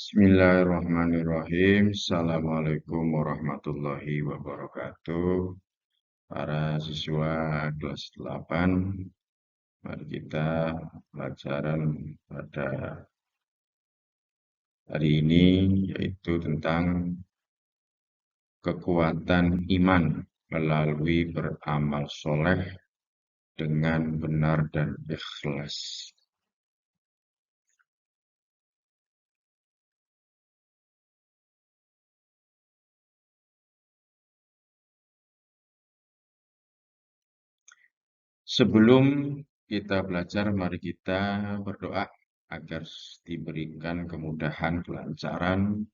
Bismillahirrahmanirrahim. Assalamualaikum warahmatullahi wabarakatuh. Para siswa kelas 8, mari kita pelajaran pada hari ini yaitu tentang kekuatan iman melalui beramal soleh dengan benar dan ikhlas. Sebelum kita belajar, mari kita berdoa agar diberikan kemudahan, kelancaran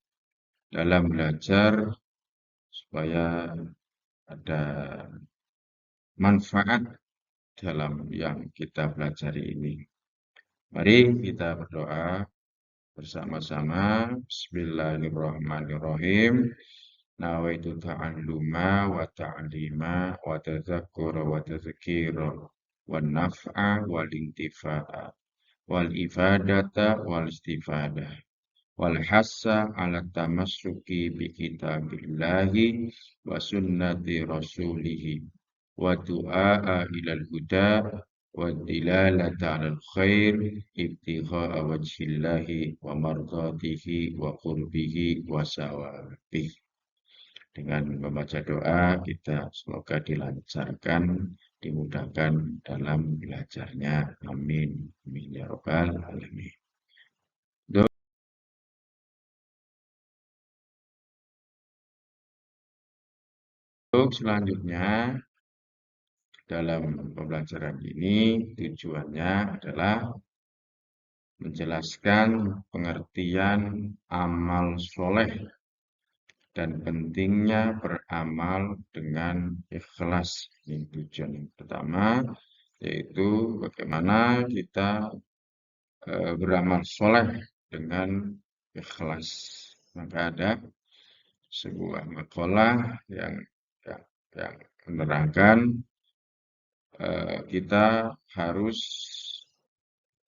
dalam belajar, supaya ada manfaat dalam yang kita pelajari ini. Mari kita berdoa bersama-sama. Bismillahirrahmanirrahim. Nawaitu ta'alluma wa ta'lima wa tadzakkura wa tadhkira wa naf'a wal intifa'a wal ifadata wal istifadah wal hassa ala tamassuki bi kitabillahi wa sunnati rasulihi wa du'a ilal huda wa dilalata alal khair ibtigha'a wajhillahi wa mardatihi wa qurbihi wa sawabih. Dengan membaca doa, kita semoga dilancarkan, dimudahkan dalam belajarnya. Amin. Amin ya rabbal alamin. Untuk selanjutnya, dalam pembelajaran ini tujuannya adalah menjelaskan pengertian amal soleh dan pentingnya beramal dengan ikhlas. Ini tujuan yang pertama, yaitu bagaimana kita beramal soleh dengan ikhlas. Maka ada sebuah makalah yang menerangkan kita harus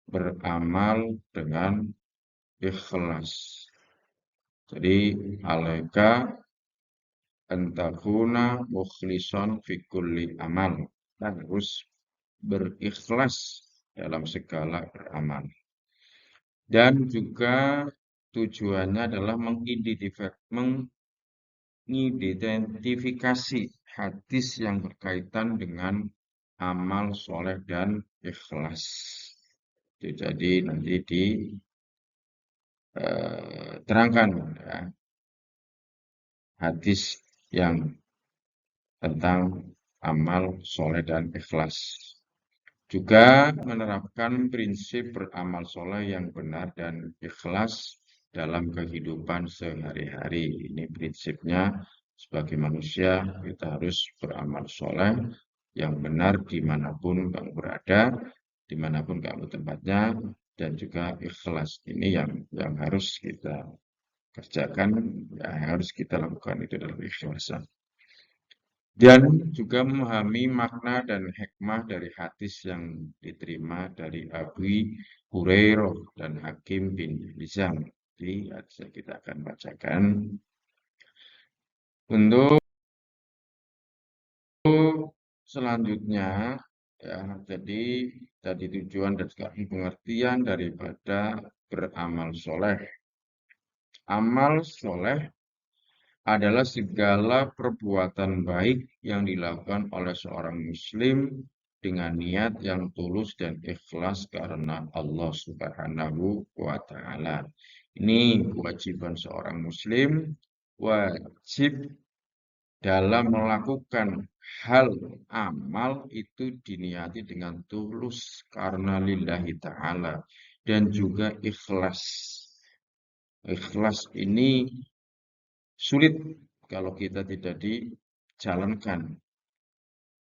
beramal dengan ikhlas. Jadi alaika antakuna mukhlishon fi kulli amal. Kita harus berikhlas dalam segala beramal. Dan juga tujuannya adalah mengidentifikasi hadis yang berkaitan dengan amal soleh dan ikhlas. Jadi nanti diterangkan ya, hadis yang tentang amal soleh dan ikhlas. Juga menerapkan prinsip beramal soleh yang benar dan ikhlas dalam kehidupan sehari-hari. Ini prinsipnya, sebagai manusia kita harus beramal soleh yang benar dimanapun kamu berada, dimanapun kamu tempatnya, dan juga ikhlas. Ini yang harus kita kerjakan, yang harus kita lakukan itu dalam ikhlasan. Dan juga memahami makna dan hikmah dari hadis yang diterima dari Abu Hurairah dan Hakim bin Hizam. Jadi hadis yang kita akan bacakan. Untuk selanjutnya, ya, jadi tadi tujuan dan juga pengertian daripada beramal soleh. Amal soleh adalah segala perbuatan baik yang dilakukan oleh seorang muslim dengan niat yang tulus dan ikhlas karena Allah Subhanahu wa Ta'ala. Ini kewajiban seorang muslim, wajib dalam melakukan hal amal itu diniati dengan tulus karena lillahi ta'ala dan juga ikhlas. Ikhlas ini sulit kalau kita tidak dijalankan.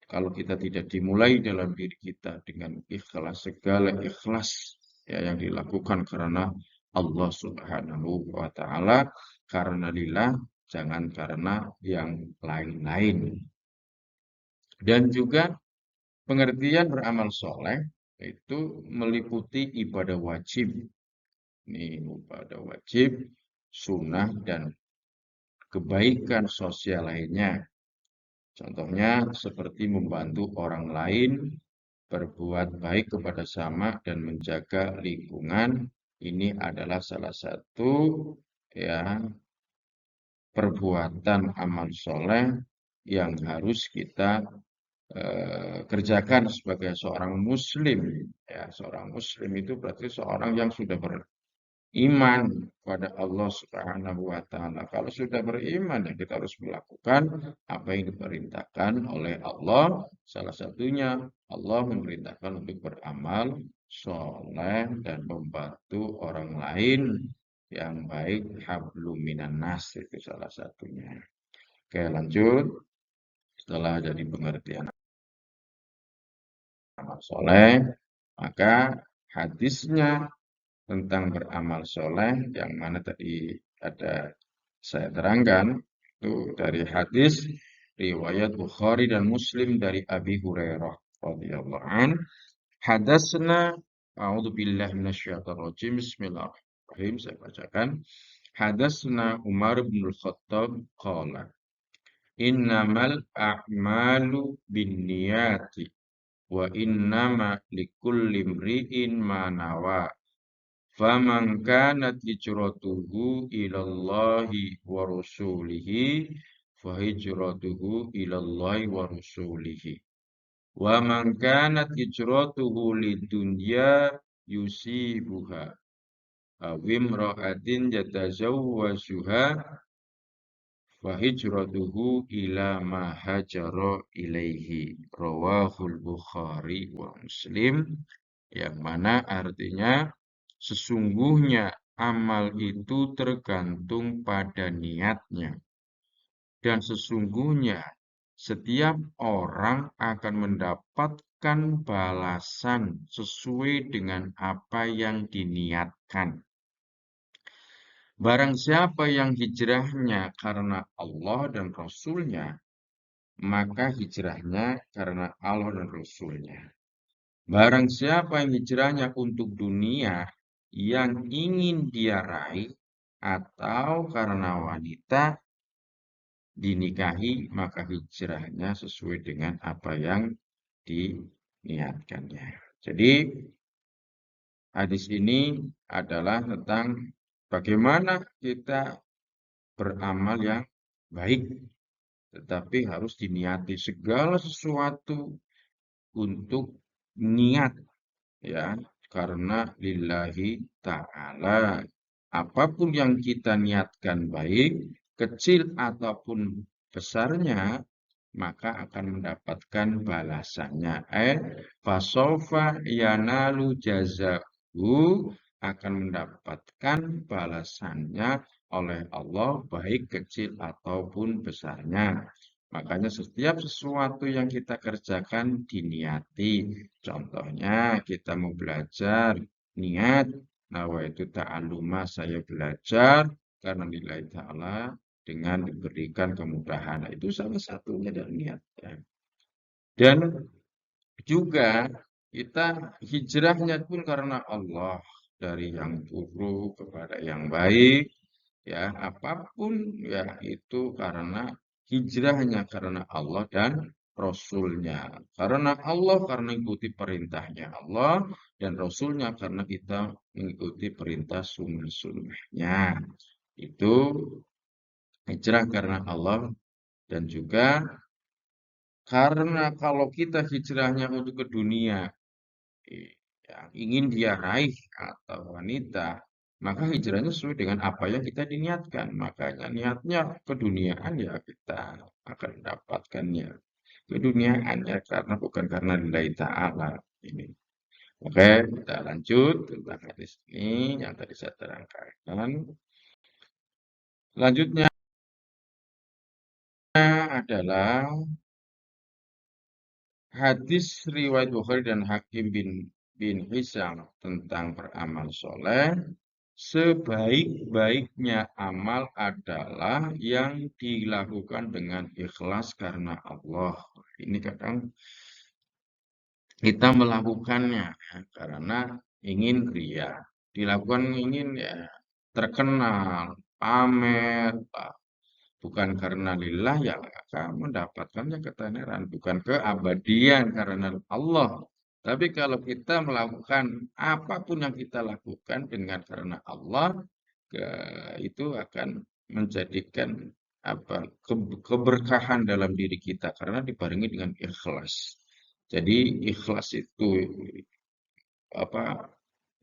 Kalau kita tidak dimulai dalam diri kita dengan ikhlas, segala ikhlas ya, yang dilakukan karena Allah Subhanahu wa Ta'ala, karena lillah, jangan karena yang lain-lain. Dan juga pengertian beramal soleh itu meliputi ibadah wajib. Ini ibadah wajib sunnah, dan kebaikan sosial lainnya. Contohnya seperti membantu orang lain, berbuat baik kepada sesama, dan menjaga lingkungan. Ini adalah salah satu ya perbuatan amal soleh yang harus kita kerjakan sebagai seorang muslim. Ya, seorang muslim itu berarti seorang yang sudah beriman pada Allah Subhanahu wa taala. Kalau sudah beriman, ya kita harus melakukan apa yang diperintahkan oleh Allah. Salah satunya Allah memerintahkan untuk beramal soleh dan membantu orang lain yang baik. Hablum minan nas itu salah satunya. Oke, lanjut. Setelah jadi pengertian amal soleh, maka hadisnya tentang beramal soleh yang mana tadi ada saya terangkan itu dari hadis riwayat Bukhari dan Muslim dari Abi Hurairah radhiyallahu an. Hadatsna a'udzubillahi minasyaitonir rajim. Bismillahirrahmanirrahim. Saya bacakan. Hadatsna Umar bin Khattab qala innamal a'malu binniyati wa innama likulli imri'in ma nawa. Faman kanat hijratuhu ilallahi wa rasulihi fa hijratuhu ilallahi wa rasulihi. Wa man kanat hijratuhu lidunya yusibuha aw imra'atin yatazawwajuha fa hijratuhu ila ma hajara ilaihi. Rawahul Bukhari wa Muslim, yang mana artinya sesungguhnya amal itu tergantung pada niatnya, dan sesungguhnya setiap orang akan mendapatkan balasan sesuai dengan apa yang diniatkan. Barang siapa yang hijrahnya karena Allah dan Rasul-Nya, maka hijrahnya karena Allah dan Rasul-Nya. Barang siapa yang hijrahnya untuk dunia yang ingin dia raih, atau karena wanita dinikahi, maka hijrahnya sesuai dengan apa yang diniatkannya. Jadi hadis ini adalah tentang bagaimana kita beramal yang baik, tetapi harus diniati segala sesuatu untuk niat, ya, karena lillahi ta'ala. Apapun yang kita niatkan baik, kecil ataupun besarnya, maka akan mendapatkan balasannya. Fasofa yanalu jazahu, akan mendapatkan balasannya oleh Allah, baik kecil ataupun besarnya. Makanya setiap sesuatu yang kita kerjakan diniati. Contohnya kita mau belajar, niat nawaitu ta'alluma, saya belajar karena nilai ta'ala dengan diberikan kemudahan. Nah, itu salah satunya dari niat. Ya. Dan juga kita hijrahnya pun karena Allah, dari yang buruk kepada yang baik, ya apapun ya itu karena hijrahnya karena Allah dan Rasul-Nya. Karena Allah karena mengikuti perintahnya Allah, dan Rasul-Nya karena kita mengikuti perintah sunnah-sunnahnya. Itu hijrah karena Allah. Dan juga karena kalau kita hijrahnya untuk ke dunia yang ingin dia raih atau wanita, maka hijrahnya sesuai dengan apa yang kita diniatkan. Makanya niatnya keduniaan, ya kita akan mendapatkannya keduniaan, ya karena bukan karena lillahi ta'ala ini. Oke, kita lanjut tentang hadis ini yang tadi saya terangkan. Selanjutnya adalah hadis riwayat Bukhari dan Hakim bin Hizam tentang beramal soleh. Sebaik-baiknya amal adalah yang dilakukan dengan ikhlas karena Allah. Ini kadang kita melakukannya ya, karena ingin ria, dilakukan ingin ya terkenal, pamer, bukan karena lillah ya akan mendapatkannya ketenaran, bukan keabadian karena Allah. Tapi kalau kita melakukan apapun yang kita lakukan dengan karena Allah, itu akan menjadikan apa keberkahan dalam diri kita karena dibarengi dengan ikhlas. Jadi ikhlas itu apa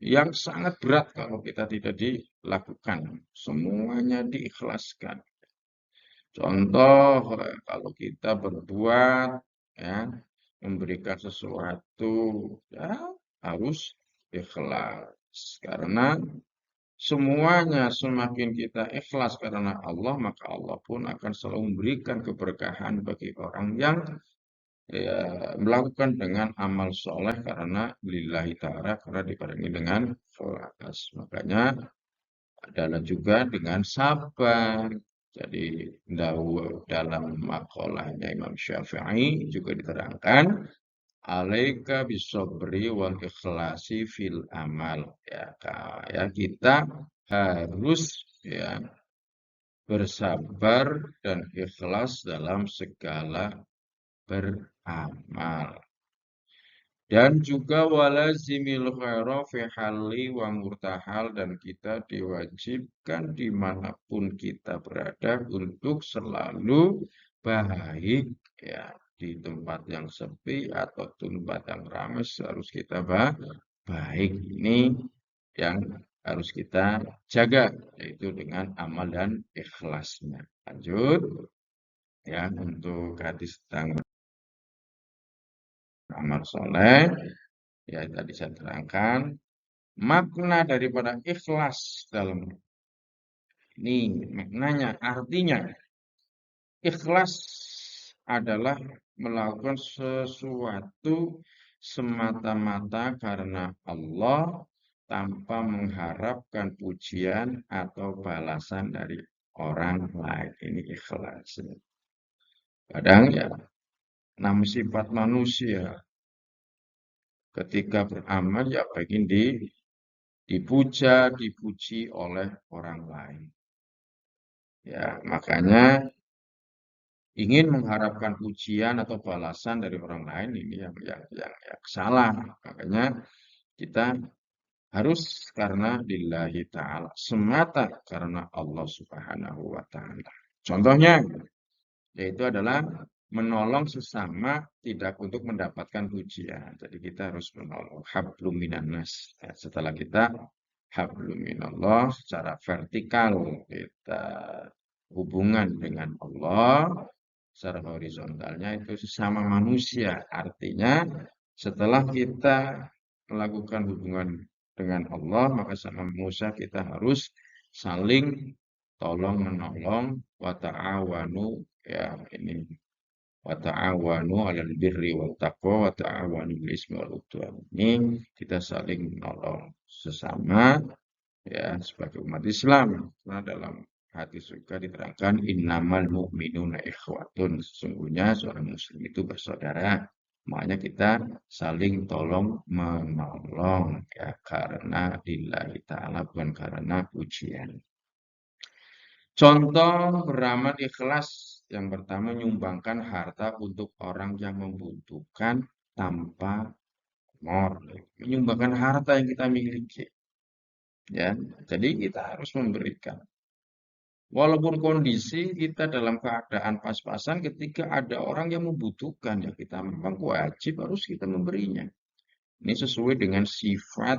yang sangat berat kalau kita tidak dilakukan. Semuanya diikhlaskan. Contoh, kalau kita berbuat, ya, memberikan sesuatu, ya harus ikhlas. Karena semuanya semakin kita ikhlas karena Allah, maka Allah pun akan selalu memberikan keberkahan bagi orang yang ya, melakukan dengan amal soleh karena lillahi ta'ala, karena dibarengi dengan ikhlas. Makanya adalah juga dengan sabar. Jadi dalam makalahnya Imam Syafi'i juga diterangkan alaika bisobri wal ikhlasi fil amal ya, ya kita harus ya bersabar dan ikhlas dalam segala beramal. Dan juga walazimil khaira fi hali wa murtahal, dan kita diwajibkan dimanapun kita berada untuk selalu baik ya, di tempat yang sepi atau tempat yang ramai harus kita baik. Ini yang harus kita jaga, yaitu dengan amal dan ikhlasnya. Lanjut ya, untuk hadis tentang amal soleh. Ya, tadi saya terangkan makna daripada ikhlas dalam ini, maknanya, artinya ikhlas adalah melakukan sesuatu semata-mata karena Allah tanpa mengharapkan pujian atau balasan dari orang lain. Ini ikhlas. Kadang ya, namanya sifat manusia ketika beramal ya pengen dipuja, dipuji oleh orang lain. Ya, makanya ingin mengharapkan pujian atau balasan dari orang lain ini yang salah. Makanya kita harus karena lillahi ta'ala, semata karena Allah Subhanahu wa ta'ala. Contohnya yaitu adalah menolong sesama tidak untuk mendapatkan pujian. Jadi kita harus menolong hablum minannas. Ya, setelah kita hablum minallah secara vertikal kita hubungan dengan Allah, secara horizontalnya itu sesama manusia. Artinya setelah kita melakukan hubungan dengan Allah, maka sama manusia kita harus saling tolong menolong wa ta'awanu ya ini wa ta'awanu 'alal birri wat taqwa wa ta'awanu 'alal ismi wal 'udwan. Ini kita saling menolong sesama ya sebagai umat Islam. Karena dalam hadis juga diterangkan innamal mu'minuna ikhwatun. Sesungguhnya seorang muslim itu bersaudara. Makanya kita saling tolong menolong ya karena lillahi ta'ala, bukan karena pujian. Contoh beramal ikhlas yang pertama menyumbangkan harta untuk orang yang membutuhkan tanpa pamor. Menyumbangkan harta yang kita miliki. Ya, jadi kita harus memberikan. Walaupun kondisi kita dalam keadaan pas-pasan ketika ada orang yang membutuhkan, ya kita memang wajib harus kita memberinya. Ini sesuai dengan sifat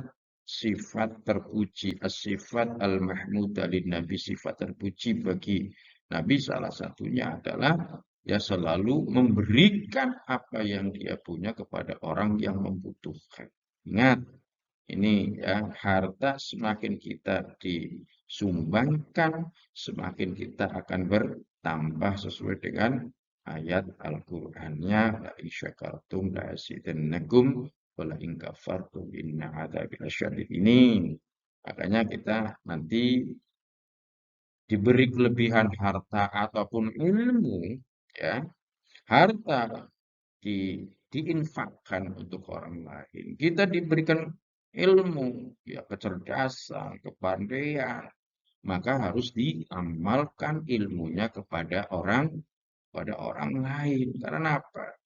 terpuji, sifat al-mahmudah lin Nabi, sifat terpuji bagi Nabi salah satunya adalah ya selalu memberikan apa yang dia punya kepada orang yang membutuhkan. Ingat, ini ya harta semakin kita disumbangkan, semakin kita akan bertambah sesuai dengan ayat Al-Qur'annya la in syakartum la azidannakum wa la in kafartum inna adzabi lasyadid. Ini makanya kita nanti diberi kelebihan harta ataupun ilmu ya, harta diinfakkan untuk orang lain. Kita diberikan ilmu, ya kecerdasan, kepandaian, maka harus diamalkan ilmunya kepada orang lain. Karena apa?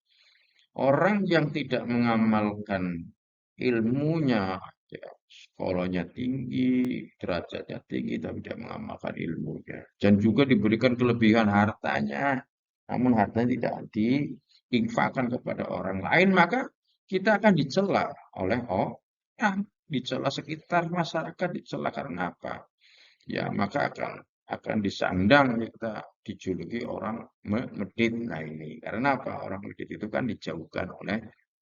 Orang yang tidak mengamalkan ilmunya, ya, sekolahnya tinggi, derajatnya tinggi, tapi tidak mengamalkan ilmunya. Dan juga diberikan kelebihan hartanya, namun hartanya tidak diinfakkan kepada orang lain, maka kita akan dicela oleh orang, dicela sekitar masyarakat, dicela karena apa? Ya, maka akan disandang kita dijuluki orang medit. Nah ini karena apa? Orang medit itu kan dijauhkan oleh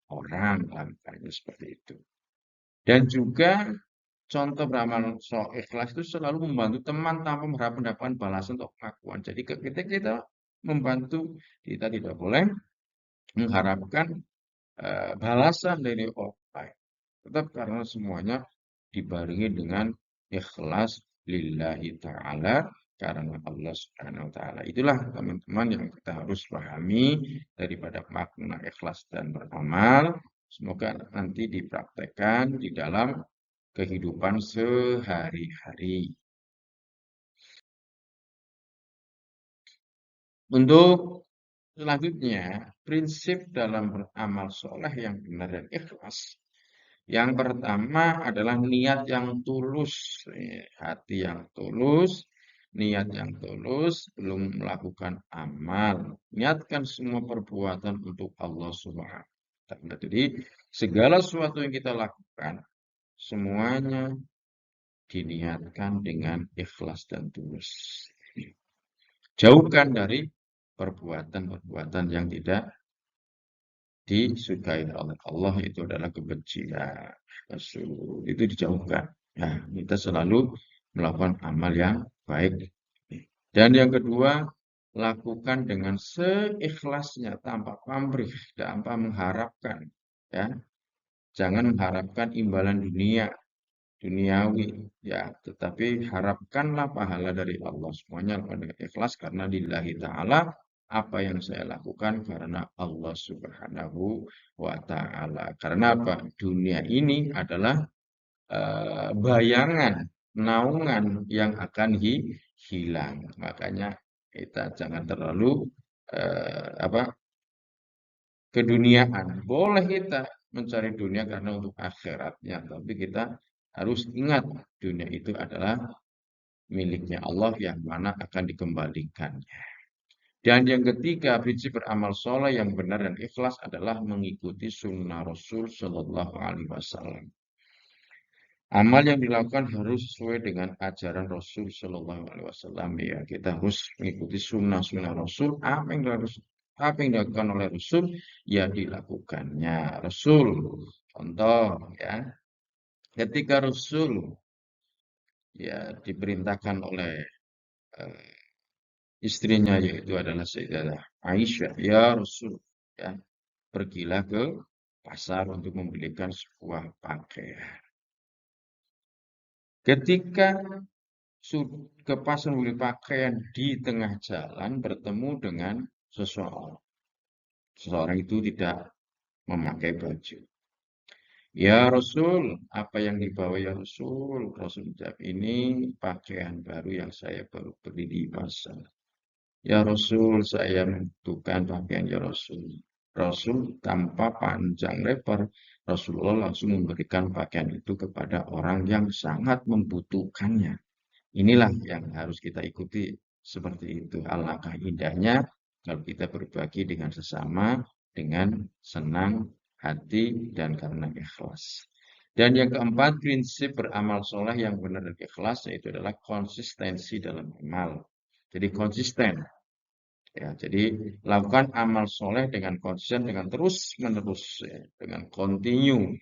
orang, angkanya seperti itu. Dan juga contoh beramal so ikhlas itu selalu membantu teman tanpa berharap mendapatkan balasan atau pengakuan. Jadi ketika kita membantu, kita tidak boleh mengharapkan balasan dari orang lain. Tetap karena semuanya dibarengi dengan ikhlas lillahi ta'ala karena Allah Subhanahu wa taala. Itulah teman-teman yang kita harus pahami daripada makna ikhlas dan beramal. Semoga nanti dipraktekkan di dalam kehidupan sehari-hari. Untuk selanjutnya, prinsip dalam beramal soleh yang benar dan ikhlas. Yang pertama adalah niat yang tulus, hati yang tulus, niat yang tulus belum melakukan amal. Niatkan semua perbuatan untuk Allah Subhanahu wa taala. Jadi segala sesuatu yang kita lakukan semuanya diniatkan dengan ikhlas dan tulus. Jauhkan dari perbuatan-perbuatan yang tidak disukai oleh Allah, itu adalah kebencian, Rasul itu dijauhkan. Nah, kita selalu melakukan amal yang baik. Dan yang kedua, lakukan dengan seikhlasnya tanpa pamrih, tanpa mengharapkan, ya. Jangan mengharapkan imbalan duniawi, ya, tetapi harapkanlah pahala dari Allah. Semuanya lakukan dengan ikhlas karena lillahi ta'ala, apa yang saya lakukan karena Allah Subhanahu wa taala. Karena apa? Dunia ini adalah bayangan, naungan yang akan hilang. Makanya kita jangan terlalu apa? Keduniaan. Boleh kita mencari dunia karena untuk akhiratnya, tapi kita harus ingat dunia itu adalah miliknya Allah yang mana akan dikembalikannya. Dan yang ketiga, prinsip beramal soleh yang benar dan ikhlas adalah mengikuti sunnah Rasul Shallallahu Alaihi Wasallam. Amal yang dilakukan harus sesuai dengan ajaran Rasul Shallallahu Alaihi Wasallam. Ya, kita harus mengikuti sunnah Rasul. Apa yang dilakukan oleh Rasul, ya dilakukannya Rasul. Contoh, ya, ketika Rasul ya diperintahkan oleh eh, istrinya yaitu adalah Sayyidah Aisyah, ya Rasul, ya pergilah ke pasar untuk membelikan sebuah pakaian. Ketika ke pasar membeli pakaian di tengah jalan bertemu dengan seseorang. Seseorang itu tidak memakai baju. Ya Rasul, apa yang dibawa ya Rasul? Rasul menjawab, ini pakaian baru yang saya baru beli di pasar. Ya Rasul, saya membutuhkan pakaian ya Rasul. Rasul tanpa panjang lebar, Rasulullah langsung memberikan pakaian itu kepada orang yang sangat membutuhkannya. Inilah yang harus kita ikuti seperti itu. Alangkah indahnya kalau kita berbagi dengan sesama dengan senang hati dan karena ikhlas. Dan yang keempat, prinsip beramal soleh yang benar dan ikhlas yaitu adalah konsistensi dalam amal. Jadi konsisten. Ya, jadi lakukan amal soleh dengan konsisten, dengan terus menerus, ya, dengan continue,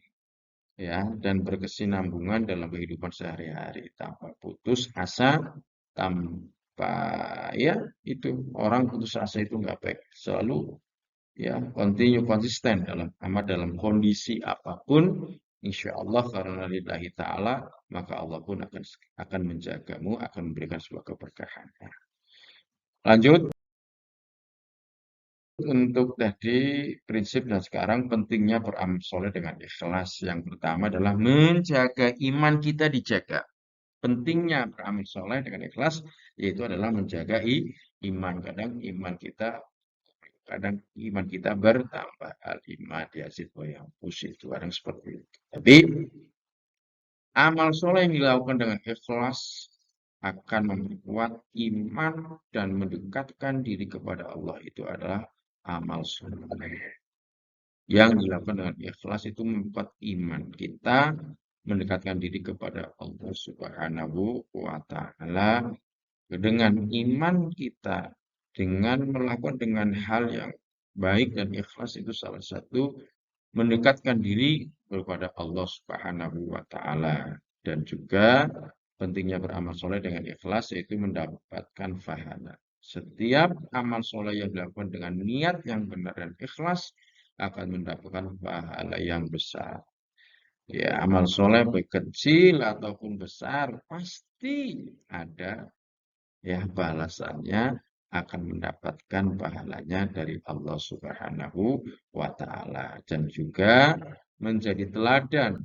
ya, dan berkesinambungan dalam kehidupan sehari-hari tanpa putus asa, tanpa ya itu orang putus asa itu nggak baik. Selalu ya continue konsisten dalam amal dalam kondisi apapun, insya Allah karena lillahi ta'ala, maka Allah pun akan menjagamu, akan memberikan sebuah keberkahan. Lanjut. Untuk tadi prinsip dan sekarang pentingnya beramal soleh dengan ikhlas. Yang pertama adalah menjaga iman kita dijaga. pentingnya beramal soleh dengan ikhlas, yaitu adalah menjaga iman. Kadang iman kita bertambah, al-iman yazid wa yanqus, itu kadang seperti itu. Tapi amal soleh yang dilakukan dengan ikhlas akan memperkuat iman dan mendekatkan diri kepada Allah. Itu adalah amal soleh yang dilakukan dengan ikhlas, itu memperkuat iman kita, mendekatkan diri kepada Allah Subhanahu wa Ta'ala. Dengan iman kita, dengan melakukan dengan hal yang baik dan ikhlas, itu salah satu mendekatkan diri kepada Allah Subhanahu wa Ta'ala. Dan juga pentingnya beramal soleh dengan ikhlas, yaitu mendapatkan pahala. Setiap amal soleh yang dilakukan dengan niat yang benar dan ikhlas akan mendapatkan pahala yang besar. Ya, amal soleh baik kecil ataupun besar pasti ada ya balasannya, akan mendapatkan pahalanya dari Allah Subhanahu wa Ta'ala. Dan juga menjadi teladan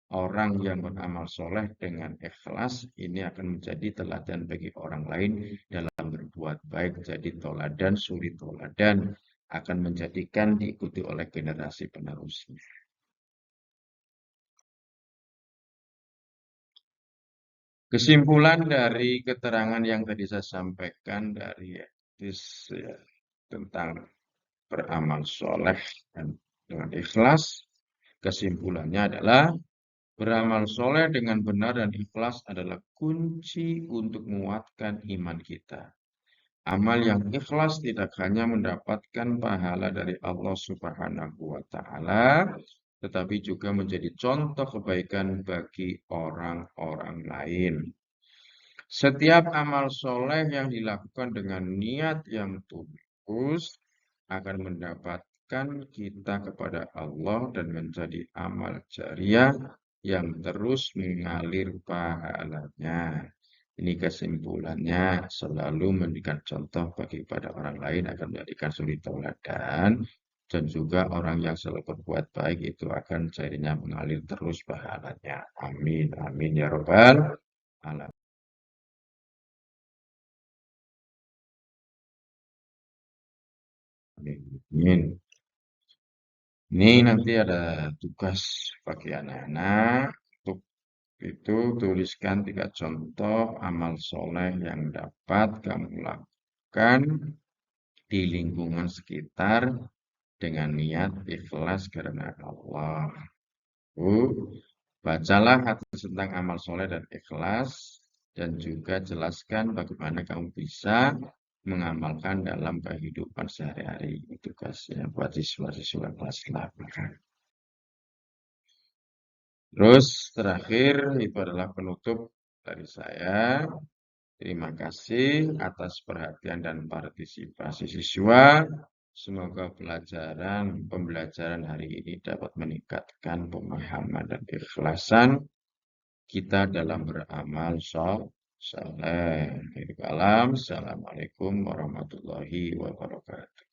orang yang beramal soleh dengan ikhlas, ini akan menjadi teladan bagi orang lain dalam berbuat baik, jadi toladan suri toladan, akan menjadikan diikuti oleh generasi penerusnya. Kesimpulan dari keterangan yang tadi saya sampaikan dari hadis ya, tentang beramal soleh dan dengan ikhlas, kesimpulannya adalah beramal soleh dengan benar dan ikhlas adalah kunci untuk menguatkan iman kita. Amal yang ikhlas tidak hanya mendapatkan pahala dari Allah Subhanahu wa Ta'ala, tetapi juga menjadi contoh kebaikan bagi orang-orang lain. Setiap amal soleh yang dilakukan dengan niat yang tulus akan mendapatkan kita kepada Allah dan menjadi amal jariah yang terus mengalir pahalanya. Ini kesimpulannya, selalu memberikan contoh bagi pada orang lain akan menjadikan suri tauladan, dan juga orang yang selalu berbuat baik itu akan jadinya mengalir terus pahalanya. Amin, amin ya robbal alamin. Amin. Ini nanti ada tugas bagi anak-anak. Untuk itu tuliskan 3 contoh amal soleh yang dapat kamu lakukan di lingkungan sekitar dengan niat ikhlas karena Allah. Bacalah hadis tentang amal soleh dan ikhlas, dan juga jelaskan bagaimana kamu bisa mengamalkan dalam kehidupan sehari-hari. Itu tugasnya buat siswa-siswa kelas 8. Terus terakhir, itu adalah penutup dari saya. Terima kasih atas perhatian dan partisipasi siswa. Semoga pembelajaran hari ini dapat meningkatkan pemahaman dan keikhlasan kita dalam beramal soleh. Assalamualaikum warahmatullahi wabarakatuh.